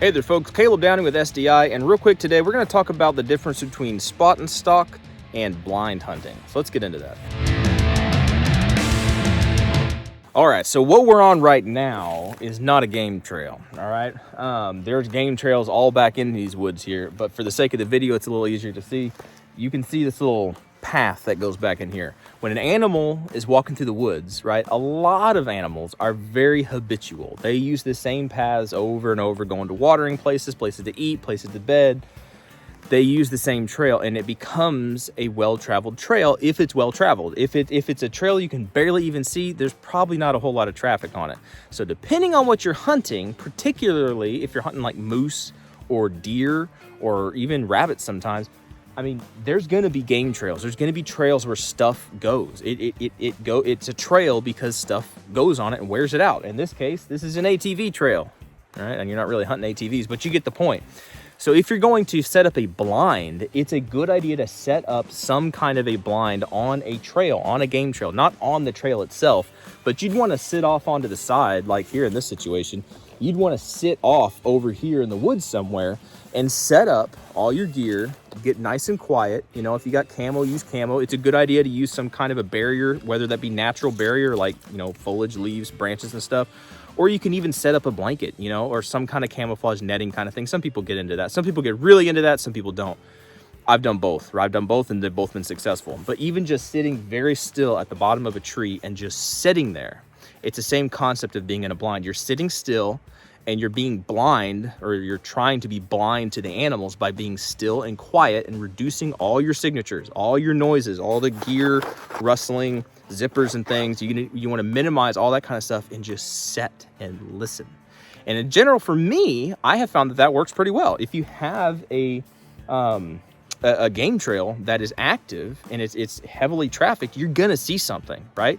Hey there folks, Caleb Downing with SDI, and real quick today we're going to talk about the difference between spot and stalk and blind hunting. So let's get into that. Alright, so what we're on right now is not a game trail, alright? There's game trails all back in these woods here, but for the sake of the video it's a little easier to see. You can see this little path that goes back in here. When an animal is walking through the woods, right, a lot of animals are very habitual. They use the same paths over and over, going to watering places, places to eat, places to bed. They use the same trail, and it becomes a well-traveled trail if it's well-traveled. If it's a trail you can barely even see, there's probably not a whole lot of traffic on it. So depending on what you're hunting, particularly if you're hunting like moose or deer or even rabbits sometimes, I mean, there's going to be game trails. There's going to be trails where stuff goes. It's a trail because stuff goes on it and wears it out. In this case, this is an ATV trail, all right? And you're not really hunting ATVs, but you get the point. So if you're going to set up a blind, it's a good idea to set up some kind of a blind on a trail, on a game trail, not on the trail itself, but you'd want to sit off onto the side, like here in this situation. You'd want to sit off over here in the woods somewhere and set up all your gear, get nice and quiet. You know, if you got camo, use camo. It's a good idea to use some kind of a barrier, whether that be natural barrier, like, you know, foliage, leaves, branches and stuff, or you can even set up a blanket, you know, or some kind of camouflage netting kind of thing. Some people get into that. Some people get really into that. Some people don't. I've done both, and they've both been successful. But even just sitting very still at the bottom of a tree and just sitting there, it's the same concept of being in a blind. You're sitting still and you're being blind, or you're trying to be blind to the animals by being still and quiet and reducing all your signatures, all your noises, all the gear rustling, zippers and things. You want to minimize all that kind of stuff and just sit and listen. And in general, for me, I have found that works pretty well. If you have a game trail that is active and it's heavily trafficked, you're gonna see something, right?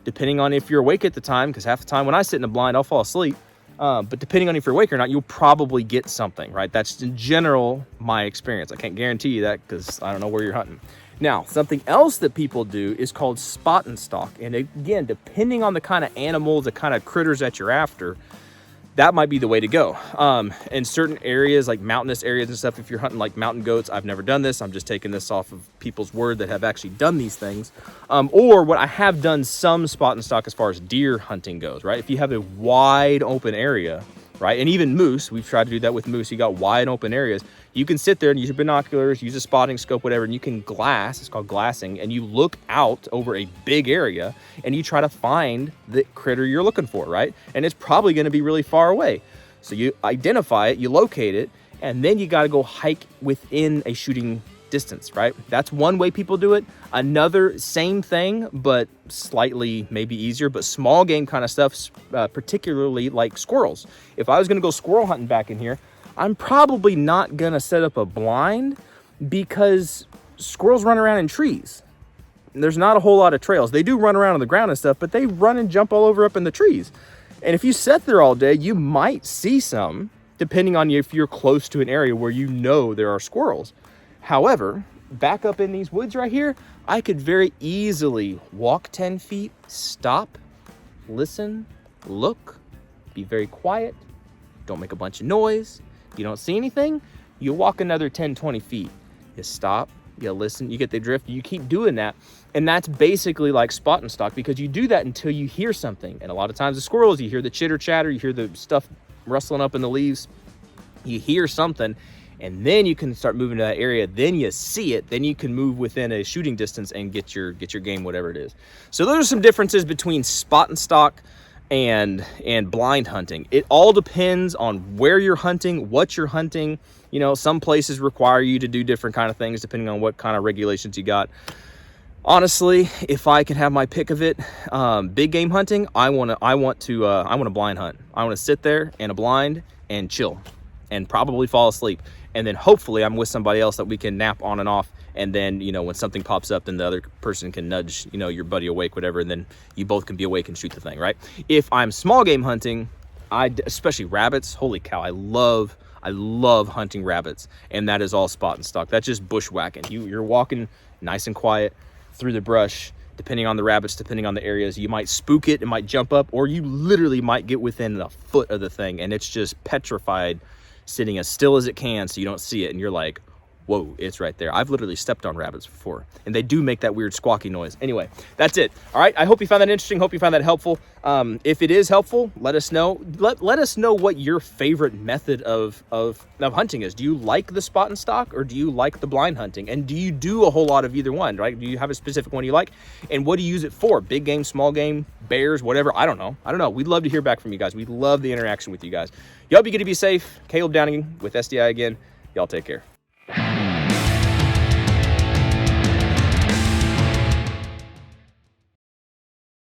Depending on if you're awake at the time, because half the time when I sit in a blind, I'll fall asleep. But depending on if you're awake or not, you'll probably get something, right? That's in general my experience. I can't guarantee you that because I don't know where you're hunting. Now, something else that people do is called spot and stalk. And again, depending on the kind of animals, the kind of critters that you're after, that might be the way to go. In certain areas, like mountainous areas and stuff, if you're hunting like mountain goats, I've never done this. I'm just taking this off of people's word that have actually done these things. Or what I have done some spot and stalk as far as deer hunting goes, right? If you have a wide open area, right? And even moose, we've tried to do that with moose. You got wide open areas. You can sit there and use your binoculars, use a spotting scope, whatever, and you can glass, it's called glassing, and you look out over a big area and you try to find the critter you're looking for, right? And it's probably going to be really far away. So you identify it, you locate it, and then you got to go hike within a shooting distance, right? That's one way people do it. Another, same thing, but slightly maybe easier, but small game kind of stuff, particularly like squirrels. If I was going to go squirrel hunting back in here, I'm probably not going to set up a blind because squirrels run around in trees. There's not a whole lot of trails. They do run around on the ground and stuff, but they run and jump all over up in the trees. And if you sit there all day, you might see some, depending on if you're close to an area where you know there are squirrels. However, back up in these woods right here, I could very easily walk 10 feet, stop, listen, look, be very quiet, don't make a bunch of noise. You don't see anything, you walk another 10, 20 feet. You stop, you listen, you get the drift, you keep doing that. And that's basically like spot and stalk, because you do that until you hear something. And a lot of times the squirrels, you hear the chitter chatter, you hear the stuff rustling up in the leaves, you hear something, and then you can start moving to that area. Then you see it, then you can move within a shooting distance and get your game, whatever it is. So those are some differences between spot and stalk and blind hunting. It all depends on where you're hunting, what you're hunting. You know, some places require you to do different kind of things depending on what kind of regulations you got. Honestly, if I could have my pick of it, big game hunting, I want to blind hunt. I want to sit there in a blind and chill and probably fall asleep. And then hopefully I'm with somebody else that we can nap on and off. And then, you know, when something pops up, then the other person can nudge, you know, your buddy awake, whatever, and then you both can be awake and shoot the thing, right? If I'm small game hunting, especially rabbits, holy cow, I love hunting rabbits, and that is all spot and stalk. That's just bushwhacking. You're walking nice and quiet through the brush. Depending on the rabbits, depending on the areas, you might spook it, it might jump up, or you literally might get within a foot of the thing, and it's just petrified, sitting as still as it can so you don't see it, and you're like, whoa, it's right there. I've literally stepped on rabbits before, and they do make that weird squawky noise. Anyway, that's it. All right, I hope you found that interesting. Hope you found that helpful. If it is helpful, let us know. Let us know what your favorite method of hunting is. Do you like the spot and stock, or do you like the blind hunting? And do you do a whole lot of either one, right? Do you have a specific one you like? And what do you use it for? Big game, small game, bears, whatever? I don't know. We'd love to hear back from you guys. We'd love the interaction with you guys. Y'all be good to be safe. Caleb Downing with SDI again. Y'all take care.